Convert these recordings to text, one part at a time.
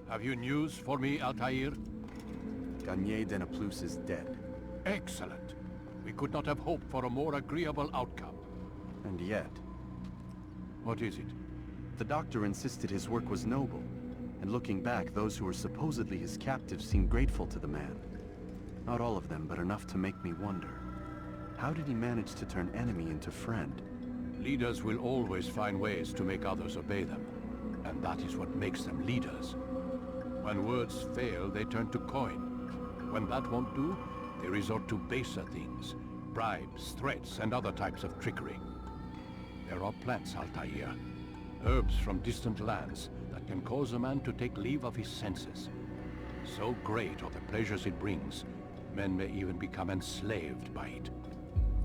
Have you news for me, Altaïr? Garnier de Naplouse is dead. Excellent. We could not have hoped for a more agreeable outcome. And yet... What is it? The doctor insisted his work was noble. And looking back, those who were supposedly his captives seemed grateful to the man. Not all of them, but enough to make me wonder. How did he manage to turn enemy into friend? Leaders will always find ways to make others obey them. And that is what makes them leaders. When words fail, they turn to coin. When that won't do, they resort to baser things. Bribes, threats, and other types of trickery. There are plants, Altaïr. Herbs from distant lands that can cause a man to take leave of his senses. So great are the pleasures it brings, men may even become enslaved by it.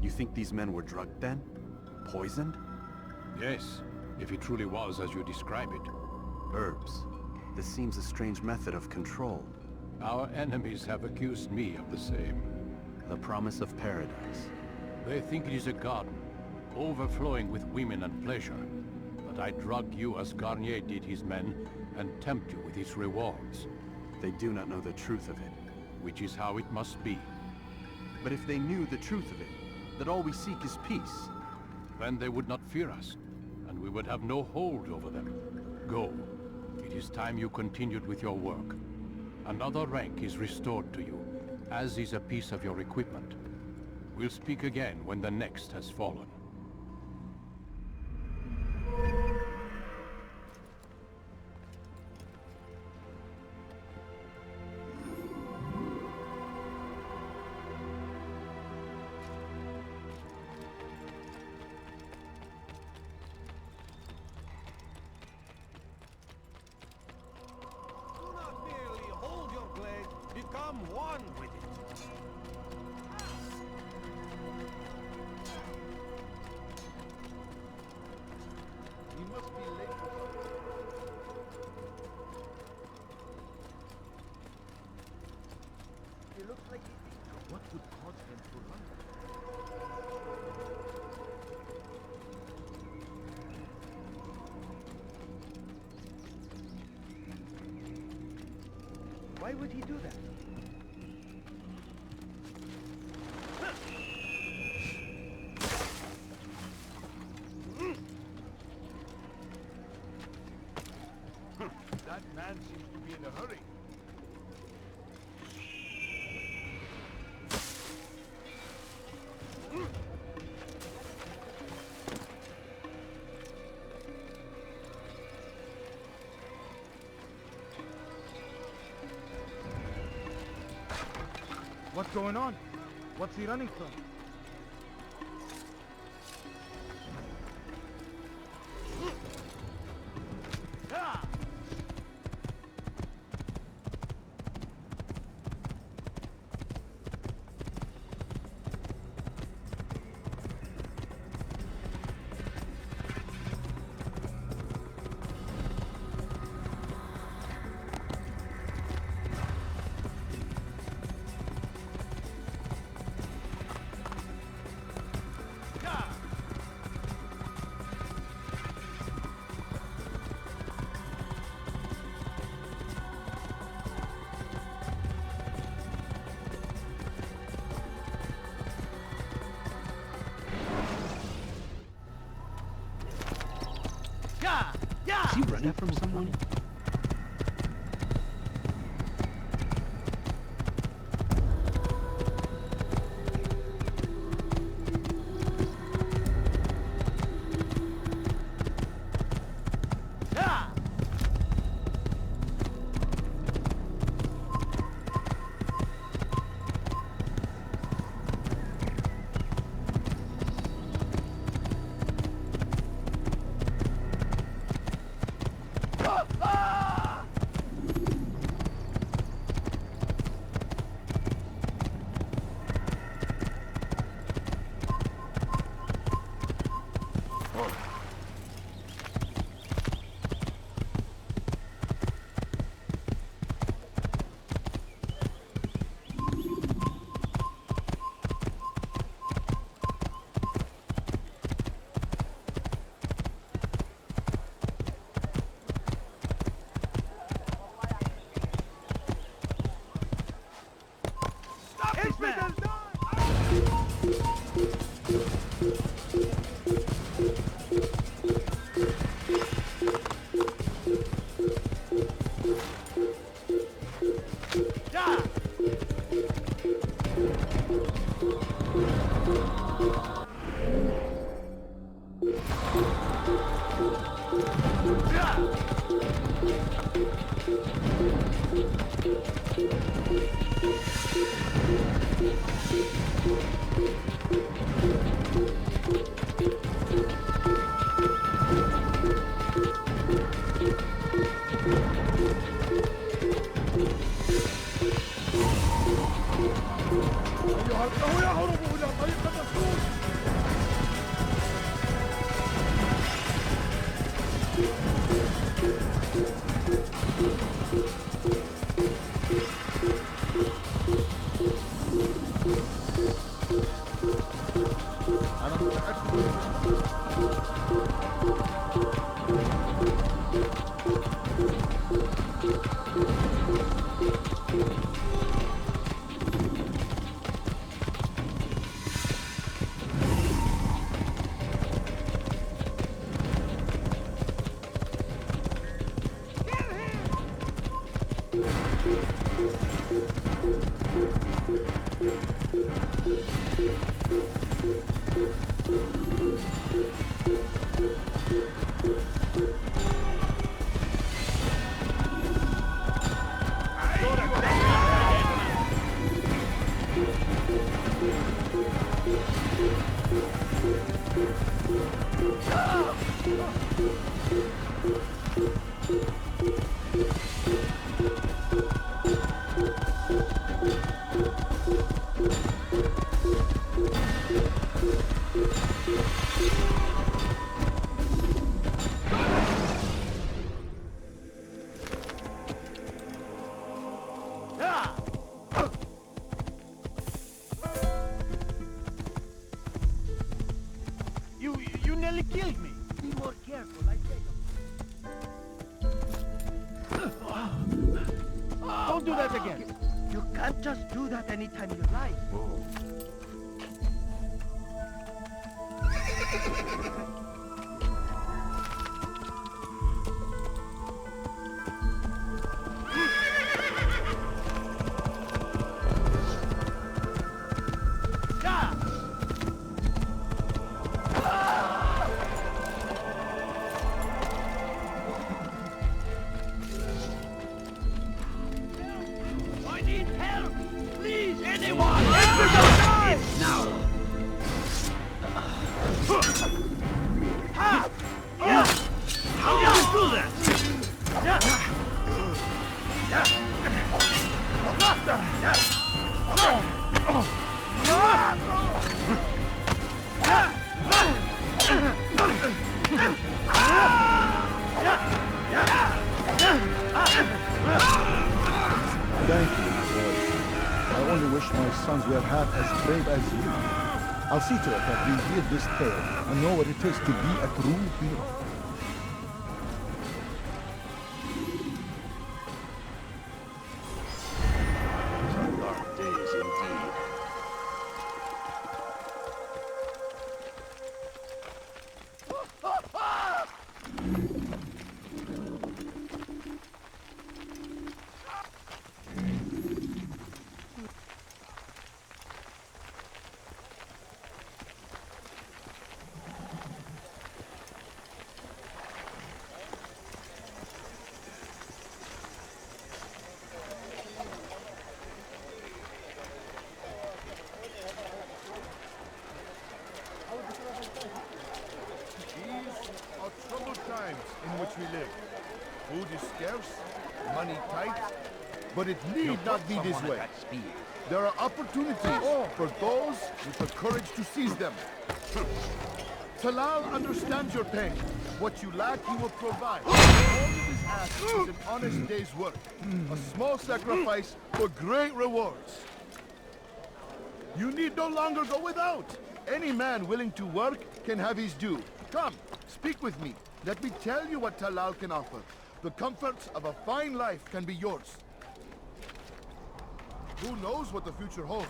You think these men were drugged then? Poisoned? Yes, if it truly was as you describe it. Herbs. This seems a strange method of control. Our enemies have accused me of the same. The promise of paradise. They think it is a garden, overflowing with women and pleasure. But I drug you as Garnier did his men, and tempt you with its rewards. They do not know the truth of it. Which is how it must be. But if they knew the truth of it, that all we seek is peace, then they would not fear us, and we would have no hold over them. Go. It is time you continued with your work. Another rank is restored to you, as is a piece of your equipment. We'll speak again when the next has fallen. Become one with it. He must be late for something. It looks like he thinks what would cause him to run. Why would he do that? That man seems to be in a hurry. What's going on? What's he running from? Is he running from someone? Ah! أيها القوم اهربوا إلى طريق الرسول. أنا متأكد. You nearly killed me. Be more careful, I beg of you. Don't do that again. You can't just do that anytime you like. Thank you, boy. I only wish my sons were half as brave as you. I'll see to it that we hear this tale and know what it is to be a true hero. Dark days indeed. These are troubled times in which we live. Food is scarce, money tight, but it need not be this way. There are opportunities for those with the courage to seize them. Talal understands your pain. What you lack, he will provide. All of his asks is an honest day's work. A small sacrifice for great rewards. You need no longer go without. Any man willing to work can have his due. Come, speak with me. Let me tell you what Talal can offer. The comforts of a fine life can be yours. Who knows what the future holds?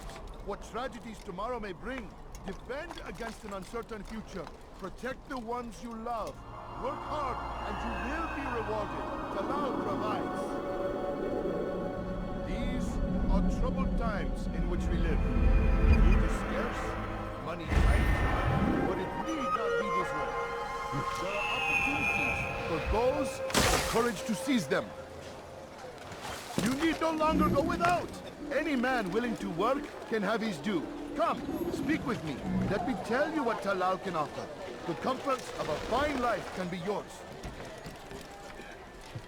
What tragedies tomorrow may bring? Defend against an uncertain future. Protect the ones you love. Work hard and you will be rewarded. Talal provides. These are troubled times in which we live. Food is scarce, money tight, but it need not be this way. There are opportunities for those with the courage to seize them. You need no longer go without. Any man willing to work can have his due. Come, speak with me. Let me tell you what Talal can offer. The comforts of a fine life can be yours.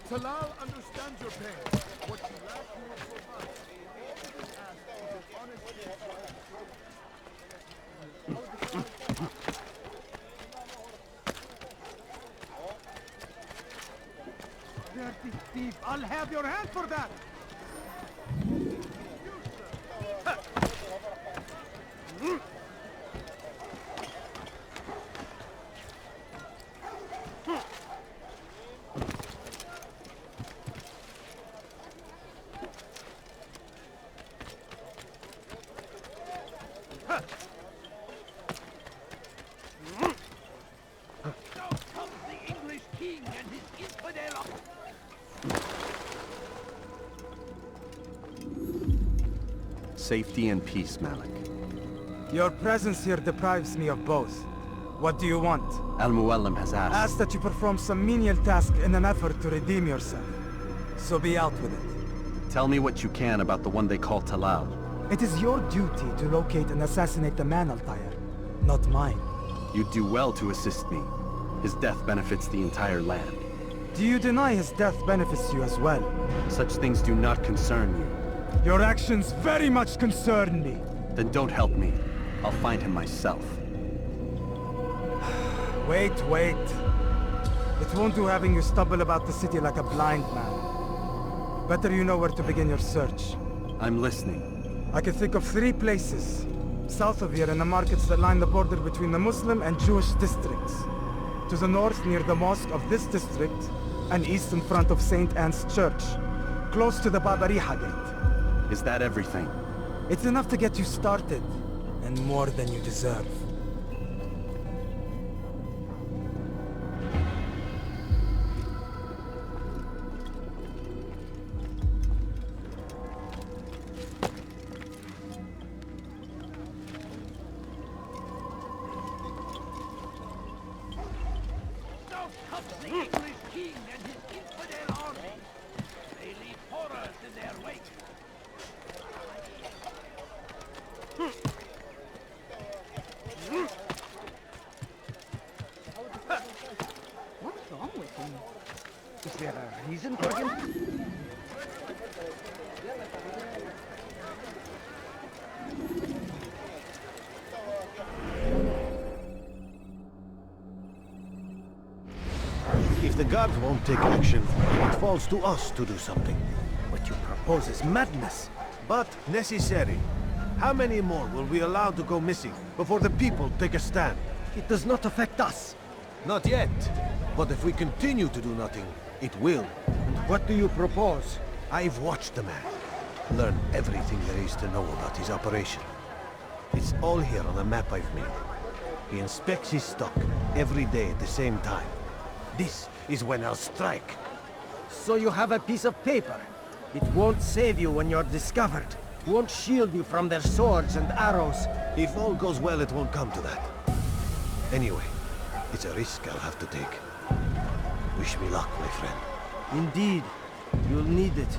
Talal understands your pain. What you lack you will provide. All you can ask is an honest Dirty thief! I'll have your hand for that! Safety and peace, Malik. Your presence here deprives me of both. What do you want? Al-Muallim has asked. Ask that you perform some menial task in an effort to redeem yourself. So be out with it. Tell me what you can about the one they call Talal. It is your duty to locate and assassinate the man, Altaïr, not mine. You'd do well to assist me. His death benefits the entire land. Do you deny his death benefits you as well? Such things do not concern you. Your actions very much concern me. Then don't help me. I'll find him myself. Wait. It won't do having you stumble about the city like a blind man. Better you know where to begin your search. I'm listening. I can think of 3 places. South of here in the markets that line the border between the Muslim and Jewish districts. To the north near the mosque of this district, and east in front of St. Anne's Church, close to the Babariha Gate. Is that everything? It's enough to get you started, and more than you deserve. What's wrong with him? Is there a reason for him? If the guards won't take action, it falls to us to do something. What you propose is madness. But necessary. How many more will we allow to go missing before the people take a stand? It does not affect us. Not yet. But if we continue to do nothing, it will. What do you propose? I've watched the man. Learn everything there is to know about his operation. It's all here on a map I've made. He inspects his stock every day at the same time. This is when I'll strike. So you have a piece of paper. It won't save you when you're discovered. It won't shield you from their swords and arrows. If all goes well, it won't come to that. Anyway, it's a risk I'll have to take. Wish me luck, my friend. Indeed, you'll need it.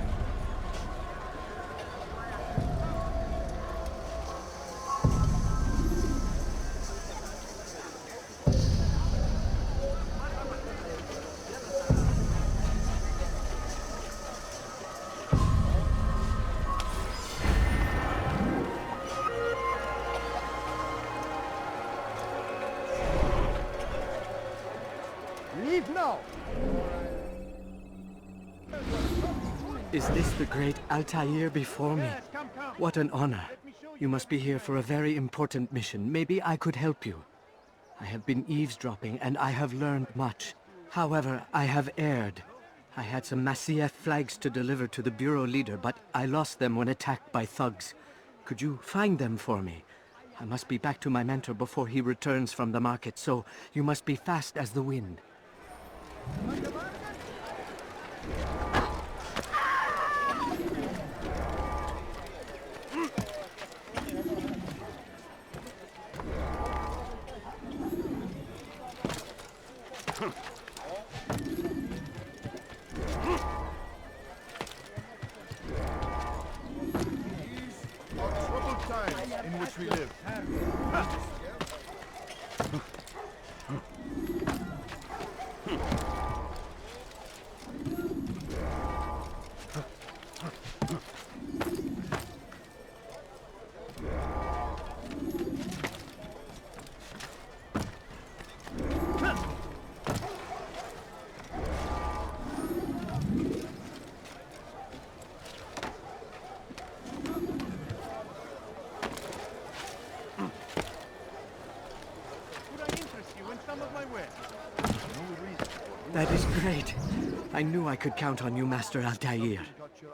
Leave now! Is this the great Altaïr before me? What an honor. You must be here for a very important mission. Maybe I could help you. I have been eavesdropping and I have learned much. However, I have erred. I had some Masyaf flags to deliver to the bureau leader, but I lost them when attacked by thugs. Could you find them for me? I must be back to my mentor before he returns from the market, so you must be fast as the wind. These are troubled times in which we live. Great. I knew I could count on you, Master Altaïr.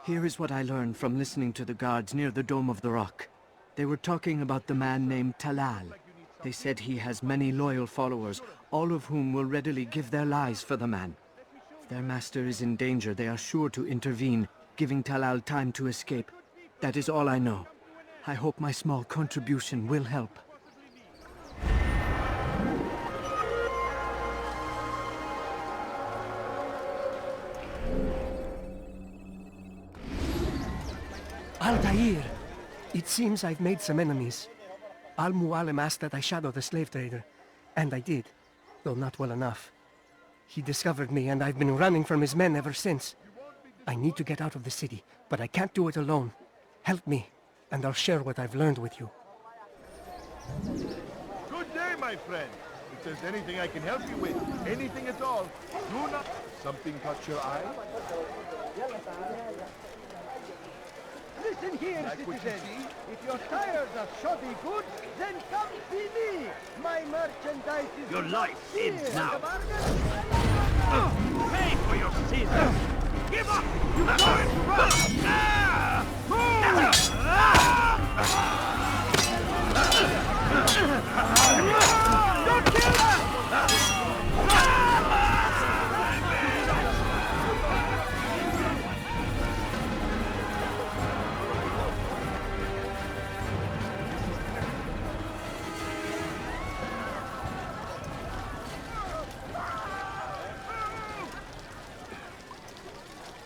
Here is what I learned from listening to the guards near the Dome of the Rock. They were talking about the man named TALAL. They said he has many loyal followers, all of whom will readily give their lives for the man. If their master is in danger, they are sure to intervene, giving TALAL time to escape. That is all I know. I hope my small contribution will help. Altaïr, it seems I've made some enemies. Al-Mualim asked that I shadow the slave trader, and I did, though not well enough. He discovered me, and I've been running from his men ever since. I need to get out of the city, but I can't do it alone. Help me, and I'll share what I've learned with you. Good day, my friend. If there's anything I can help you with, anything at all, do not... Something caught your eye? Listen here, Like what you citizen. see? If you're tired of shoddy goods, then come see me. My merchandise is... Your life ends here. now. The bargain? Pay for your sins! Give up! You going to run! Don't kill her!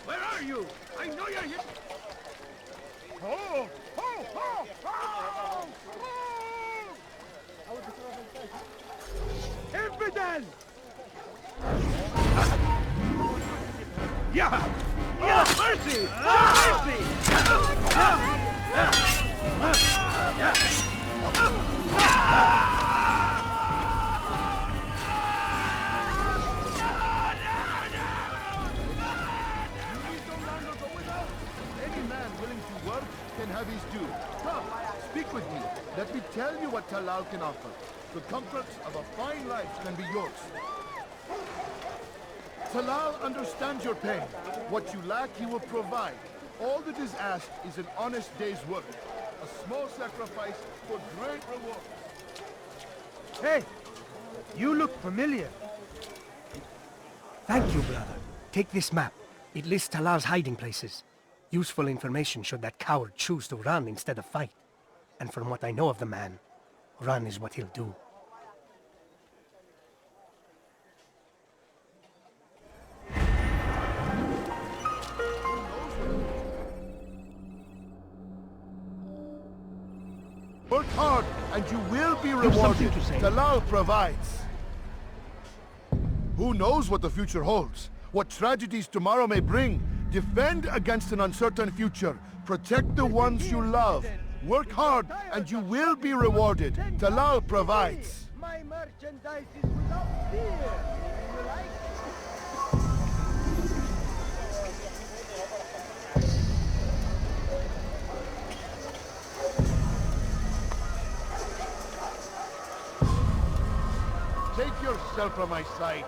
Where are you? I know you're here! Oh! Oh! Oh! Oh! Infidel! Yeah! Yeah! Mercy! Any man willing to work can have his due. Come, speak with me. Let me tell you what Talal can offer. The comforts of a fine life can be yours. Talal understands your pain. What you lack, he will provide. All that is asked is an honest day's work. A small sacrifice for great reward. Hey, you look familiar. Thank you, brother. Take this map. It lists Talal's hiding places. Useful information should that coward choose to run instead of fight. And from what I know of the man, run is what he'll do. Work hard, and you will be rewarded. Talal provides. Who knows what the future holds? What tragedies tomorrow may bring? Defend against an uncertain future. Protect the ones you love. Work hard, and you will be rewarded. Talal provides. My merchandise is without fear. You like? Take yourself from my sight.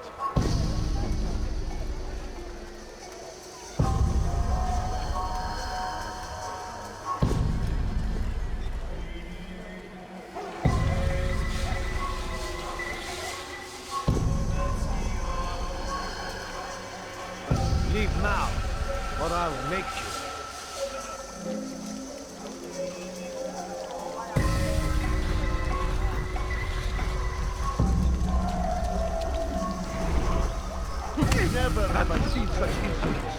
Leave now, or I'll make you. Never have I seen such insolence.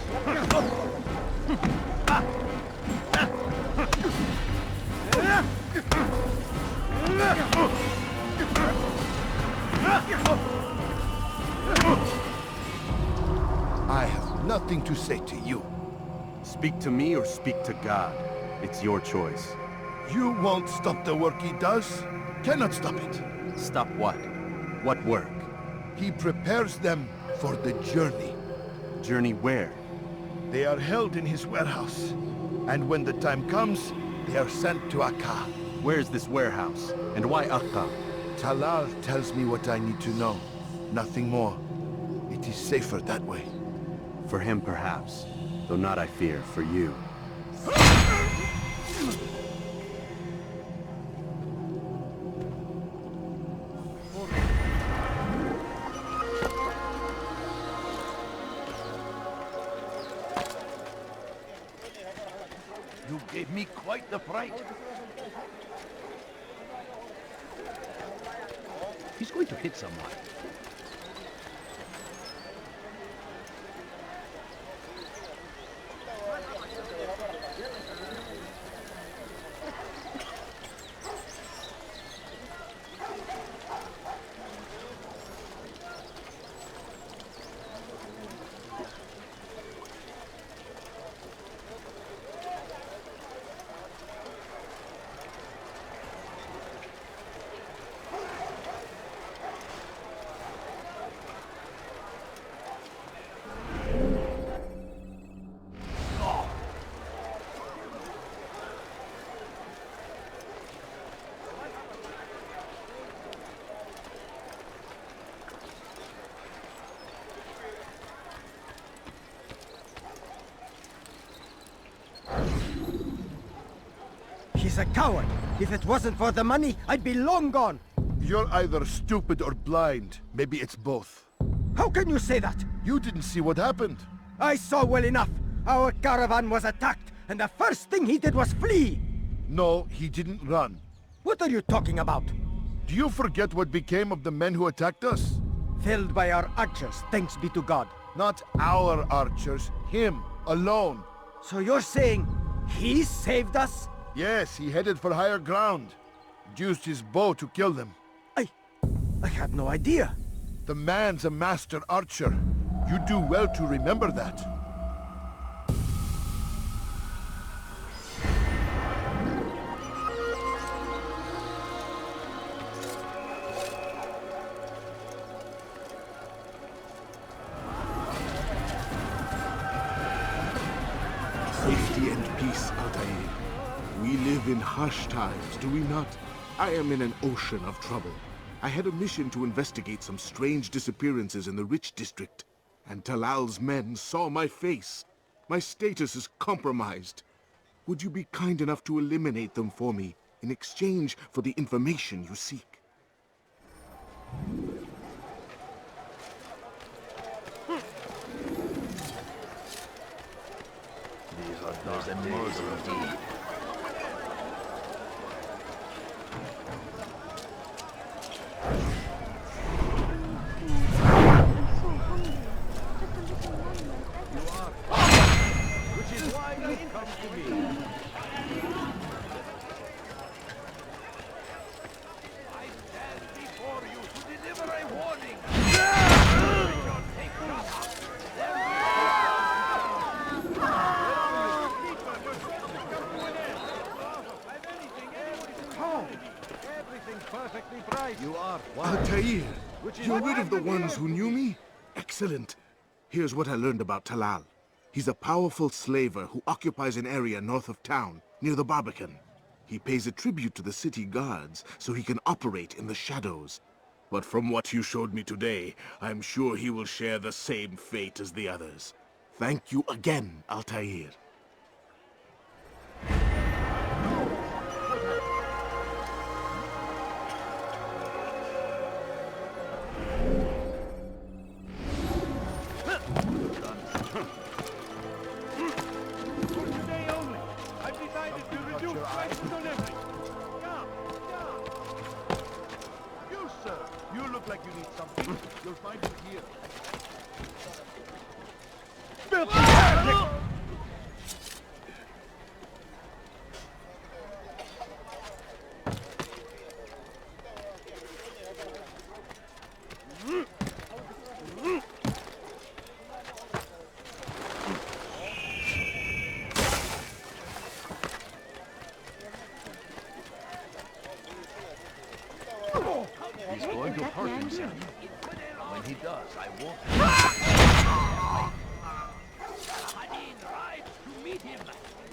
I have nothing to say to you. Speak to me or speak to God. It's your choice. You won't stop the work he does. Cannot stop it. Stop what? What work? He prepares them for the journey. Journey where? They are held in his warehouse. And when the time comes, they are sent to Akka. Where's this warehouse? And why Akka? Talal tells me what I need to know. Nothing more. It It is safer that way. For him, perhaps. Though not, I fear, for you. You gave me quite the fright. He's going to hit someone. He's a coward. If it wasn't for the money, I'd be long gone. You're either stupid or blind. Maybe it's both. How can you say that? You didn't see what happened. I saw well enough. Our caravan was attacked, and the first thing he did was flee. No, he didn't run. What are you talking about? Do you forget what became of the men who attacked us? Felled by our archers, thanks be to God. Not our archers, him, alone. So you're saying he saved us? Yes, he headed for higher ground. Used his bow to kill them. I had no idea. The man's a master archer. You do well to remember that. Safety and peace, Altaïr. We live in harsh times, do we not? I am in an ocean of trouble. I had a mission to investigate some strange disappearances in the rich district, and Talal's men saw my face. My status is compromised. Would you be kind enough to eliminate them for me in exchange for the information you seek? These are dark days indeed. Which is why you come to me. I stand before you to deliver a warning. Perfectly priced. You are Altaïr! You're rid of the ones who knew me? Excellent. Here's what I learned about Talal. He's a powerful slaver who occupies an area north of town, near the Barbican. He pays a tribute to the city guards, so he can operate in the shadows. But from what you showed me today, I'm sure he will share the same fate as the others. Thank you again, Altaïr. Like you need something. You'll find it here. He's going to hurt himself. When he does, I won't. Saladin rides to meet him,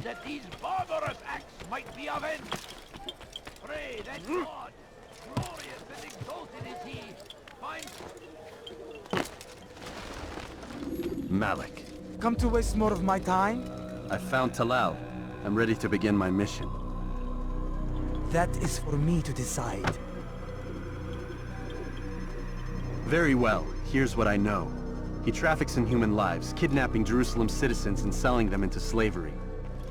that these barbarous acts might be avenged. Pray that God, glorious and exalted is he, finds... Malik. Come to waste more of my time? I found Talal. I'm ready to begin my mission. That is for me to decide. Very well. Here's what I know. He traffics in human lives, kidnapping Jerusalem citizens and selling them into slavery.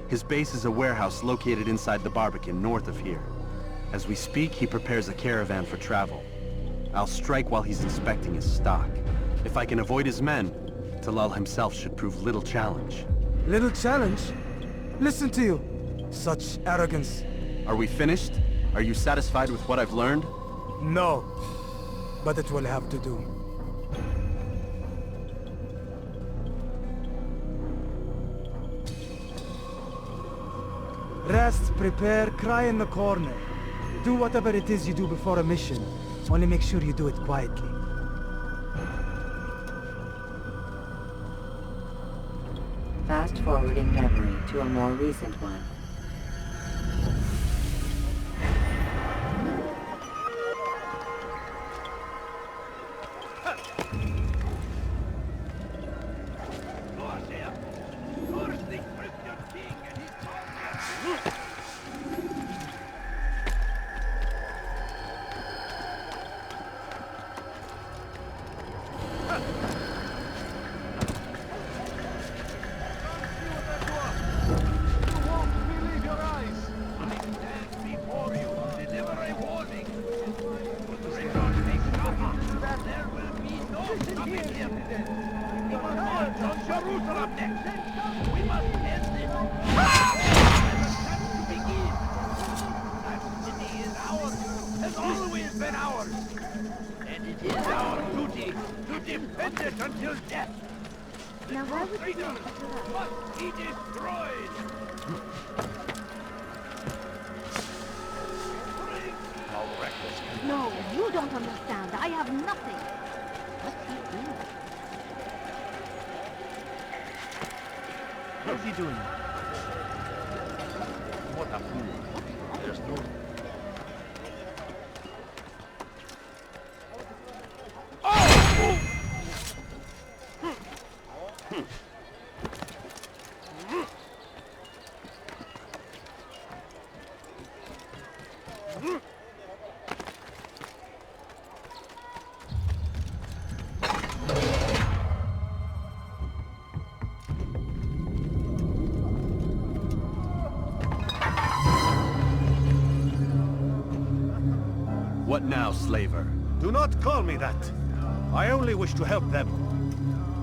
His base is a warehouse located inside the Barbican, north of here. As we speak, he prepares a caravan for travel. I'll strike while he's inspecting his stock. If I can avoid his men, Talal himself should prove little challenge. Little challenge? Listen to you. Such arrogance. Are we finished? Are you satisfied with what I've learned? No. But it will have to do. Rest, prepare, cry in the corner. Do whatever it is you do before a mission. Only make sure you do it quietly. Fast-forwarding memory to a more recent one. No, you don't understand. I have nothing. What's he doing? What a fool. There's no... What now, slaver? Do not call me that. I only wish to help them,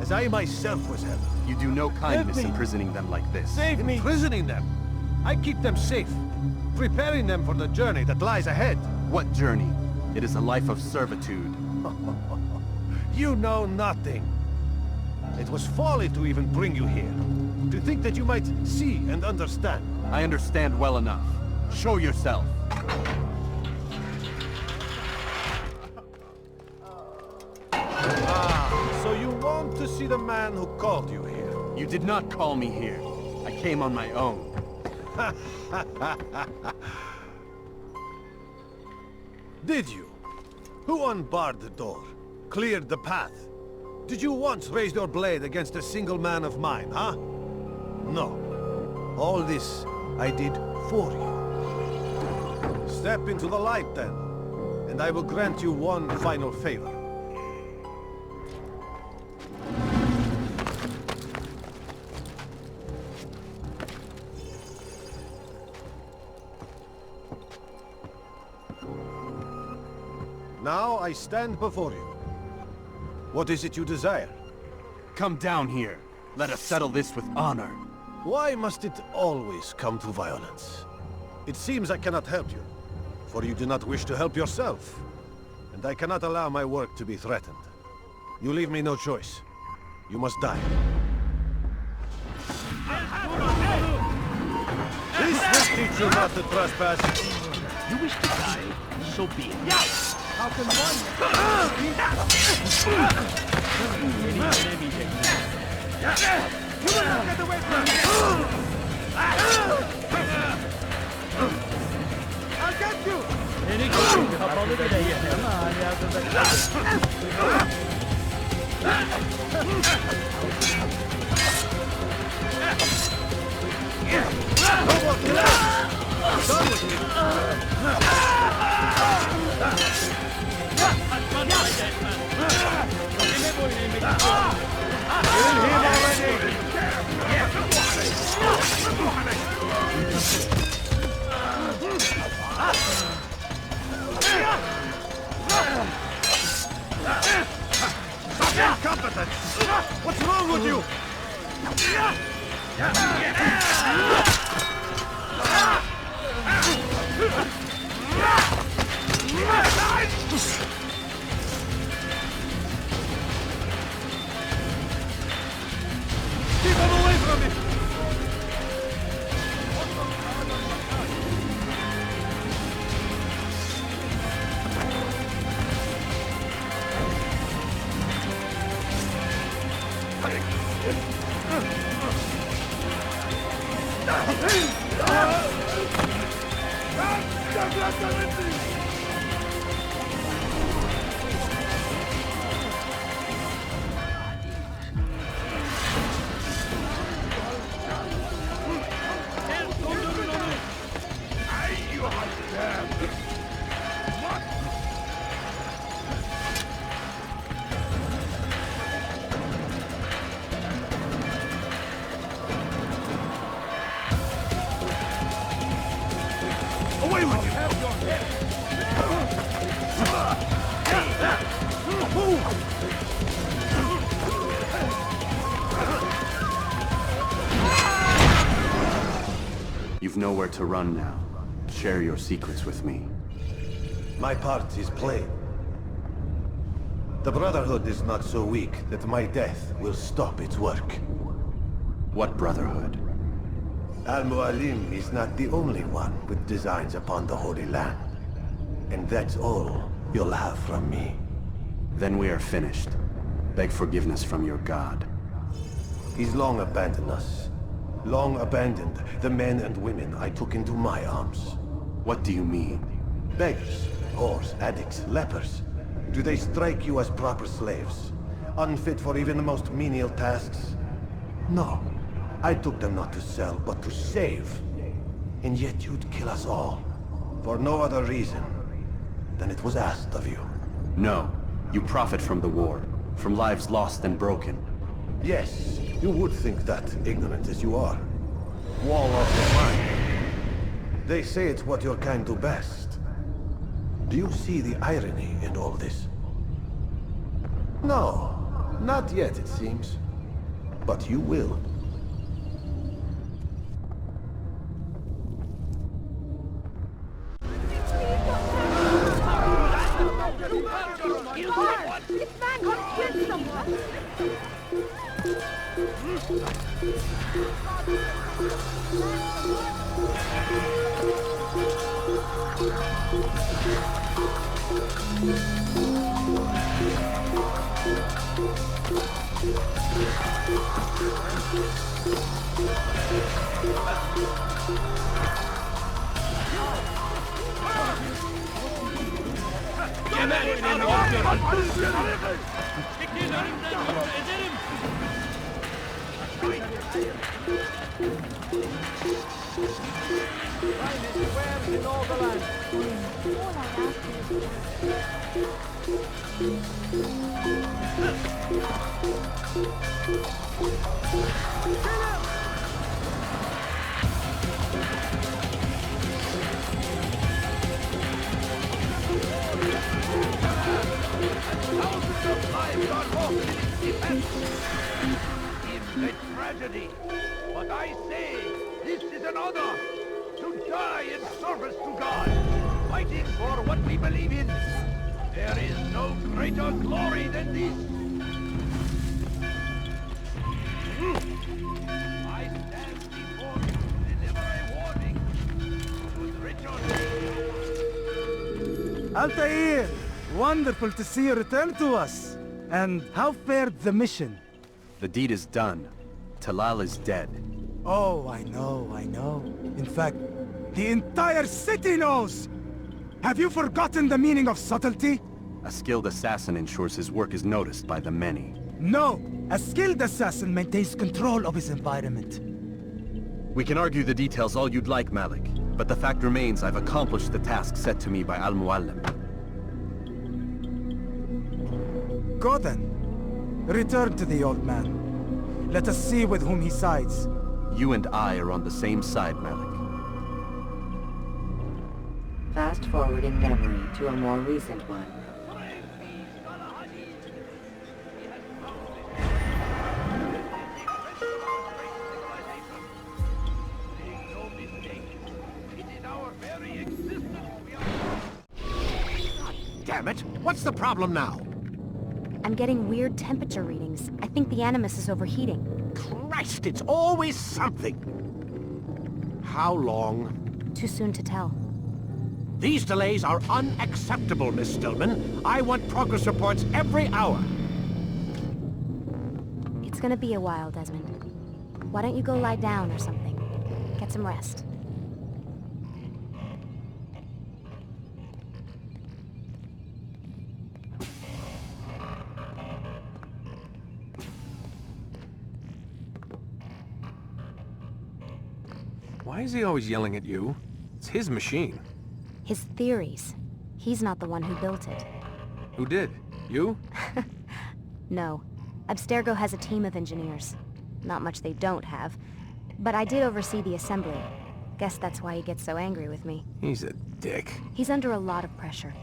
as I myself was helped. You do no kindness imprisoning them like this. Save me! Imprisoning them? I keep them safe, preparing them for the journey that lies ahead. What journey? It is a life of servitude. You know nothing. It was folly to even bring you here. To think that you might see and understand. I understand well enough. Show yourself. So you want to see the man who called you here? You did not call me here. I came on my own. Did you? Who unbarred the door? Cleared the path? Did you once raise your blade against a single man of mine, huh? No. All this I did for you. Step into the light then, and I will grant you one final favor. Now I stand before you. What is it you desire? Come down here. Let us settle this with honor. Why must it always come to violence? It seems I cannot help you, for you do not wish to help yourself. And I cannot allow my work to be threatened. You leave me no choice. You must die. This will teach you not to trespass. You wish to die? So be it. How can one? You will not get away from me! I'll get you! wrong with you? Keep him away from me! Away with you! You've nowhere to run now. Share your secrets with me. My part is plain. The Brotherhood is not so weak that my death will stop its work. What Brotherhood? Al-Mualim is not the only one with designs upon the Holy Land. And that's all you'll have from me. Then we are finished. Beg forgiveness from your god. He's long abandoned us. Long abandoned the men and women I took into my arms. What do you mean? Beggars, whores, addicts, lepers. Do they strike you as proper slaves? Unfit for even the most menial tasks? No. I took them not to sell, but to save. And yet you'd kill us all. For no other reason than it was asked of you. No. You profit from the war. From lives lost and broken. Yes, you would think that, ignorant as you are. Wall off your mind. They say it's what your kind do best. Do you see the irony in all this? No, not yet, it seems. But you will. This man got killed someone! Thousands of lives are lost in its defense. In a tragedy. But I say, this is an honor. To die in service to God. Fighting for what we believe in. There is no greater glory than this. I stand before you to deliver a warning. To Richard. Altaïr! Wonderful to see you return to us. And how fared the mission? The deed is done. Talal is dead. Oh, I know. In fact, the entire city knows! Have you forgotten the meaning of subtlety? A skilled assassin ensures his work is noticed by the many. No! A skilled assassin maintains control of his environment. We can argue the details all you'd like, Malik. But the fact remains I've accomplished the task set to me by Al-Mualim. Go then. Return to the old man. Let us see with whom he sides. You and I are on the same side, Malik. Fast forwarding memory to a more recent one. Damn it! What's the problem now? I'm getting weird temperature readings. I think the Animus is overheating. Christ, it's always something! How long? Too soon to tell. These delays are unacceptable, Miss Stillman. I want progress reports every hour. It's gonna be a while, Desmond. Why don't you go lie down or something? Get some rest. Why is he always yelling at you? It's his machine. His theories. He's not the one who built it. Who did? You? No. Abstergo has a team of engineers. Not much they don't have. But I did oversee the assembly. Guess that's why he gets so angry with me. He's a dick. He's under a lot of pressure.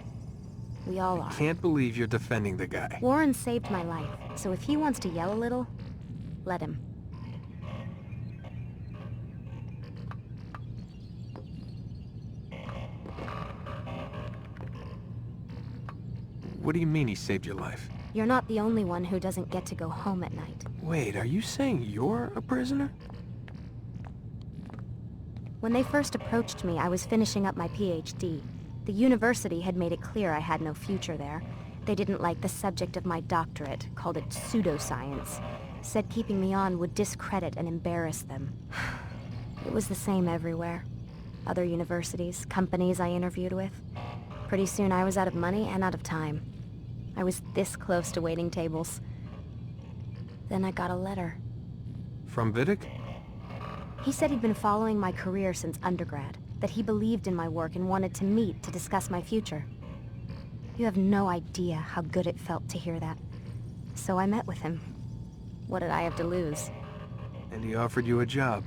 We all are. Can't believe you're defending the guy. Warren saved my life, so if he wants to yell a little, let him. What do you mean he saved your life? You're not the only one who doesn't get to go home at night. Wait, are you saying you're a prisoner? When they first approached me, I was finishing up my PhD. The university had made it clear I had no future there. They didn't like the subject of my doctorate, called it pseudoscience. Said keeping me on would discredit and embarrass them. It was the same everywhere. Other universities, companies I interviewed with. Pretty soon I was out of money and out of time. I was this close to waiting tables. Then I got a letter. From Vidic? He said he'd been following my career since undergrad, that he believed in my work and wanted to meet to discuss my future. You have no idea how good it felt to hear that. So I met with him. What did I have to lose? And he offered you a job?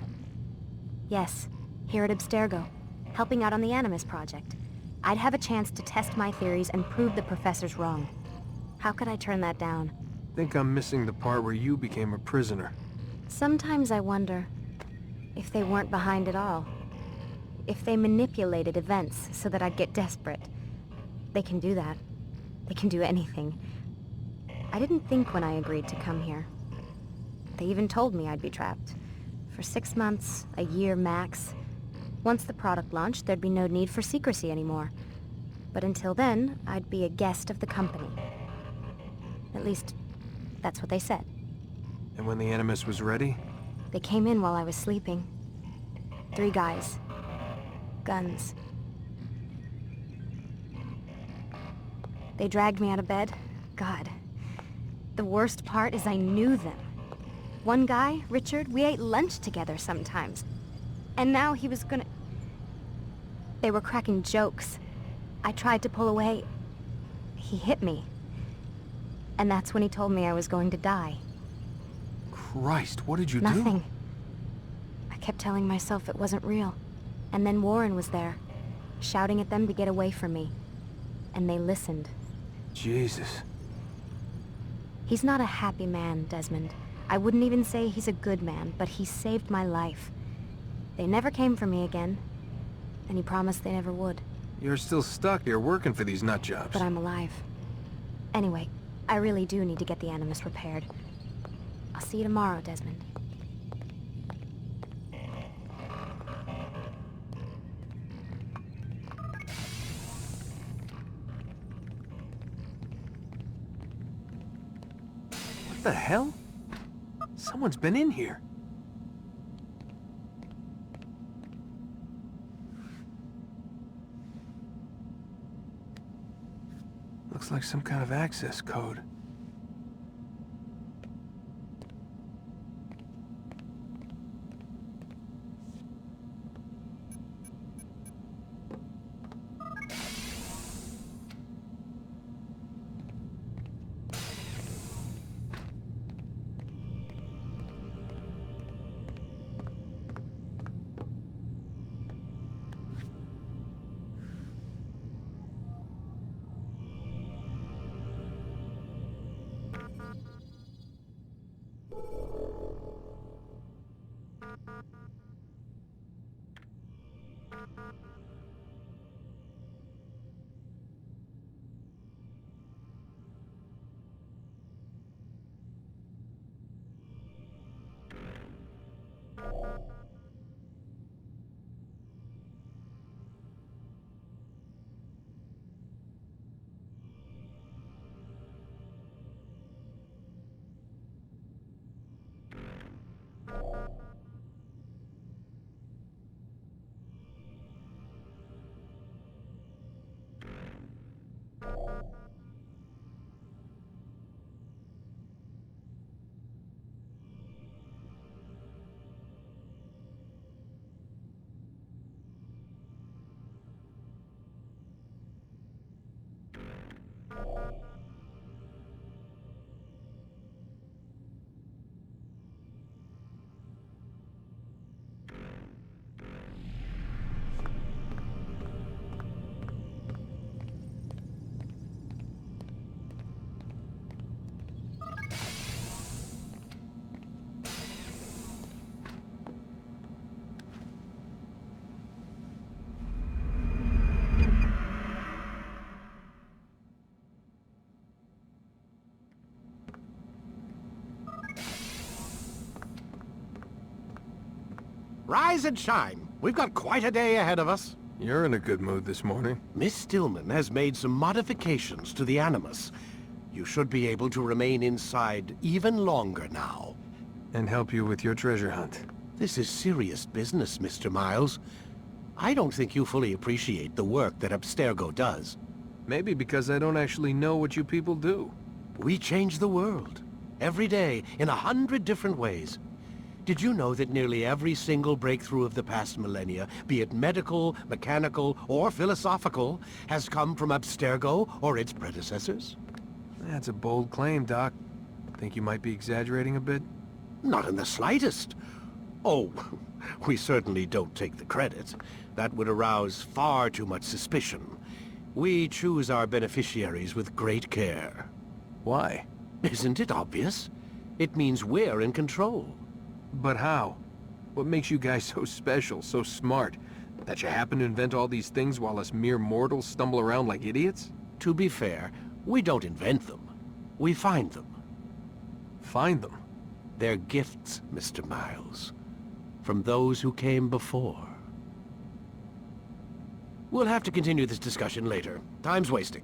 Yes, here at Abstergo, helping out on the Animus project. I'd have a chance to test my theories and prove the professors wrong. How could I turn that down? Think I'm missing the part where you became a prisoner. Sometimes I wonder if they weren't behind it all. If they manipulated events so that I'd get desperate. They can do that. They can do anything. I didn't think when I agreed to come here. They even told me I'd be trapped. For 6 months, a year max. Once the product launched, there'd be no need for secrecy anymore. But until then, I'd be a guest of the company. At least, that's what they said. And when the Animus was ready? They came in while I was sleeping. 3 guys. Guns. They dragged me out of bed. God. The worst part is I knew them. One guy, Richard, we ate lunch together sometimes. And now he was gonna... They were cracking jokes. I tried to pull away. He hit me. And that's when he told me I was going to die. Christ, what did you do? Nothing. I kept telling myself it wasn't real. And then Warren was there, shouting at them to get away from me. And they listened. Jesus. He's not a happy man, Desmond. I wouldn't even say he's a good man, but he saved my life. They never came for me again, and he promised they never would. You're still stuck here working for these nut jobs. But I'm alive. Anyway, I really do need to get the Animus repaired. I'll see you tomorrow, Desmond. What the hell? Someone's been in here. Looks like some kind of access code. Rise and shine. We've got quite a day ahead of us. You're in a good mood this morning. Miss Stillman has made some modifications to the Animus. You should be able to remain inside even longer now. And help you with your treasure hunt. This is serious business, Mr. Miles. I don't think you fully appreciate the work that Abstergo does. Maybe because I don't actually know what you people do. We change the world. Every day, in 100 different ways. Did you know that nearly every single breakthrough of the past millennia, be it medical, mechanical, or philosophical, has come from Abstergo or its predecessors? That's a bold claim, Doc. Think you might be exaggerating a bit? Not in the slightest. Oh, we certainly don't take the credit. That would arouse far too much suspicion. We choose our beneficiaries with great care. Why? Isn't it obvious? It means we're in control. But how? What makes you guys so special, so smart? That you happen to invent all these things while us mere mortals stumble around like idiots? To be fair, we don't invent them. We find them. Find them? They're gifts, Mr. Miles. From those who came before. We'll have to continue this discussion later. Time's wasting.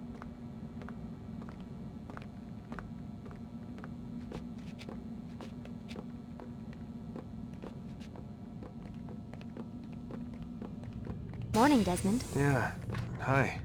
Morning, Desmond. Yeah. Hi.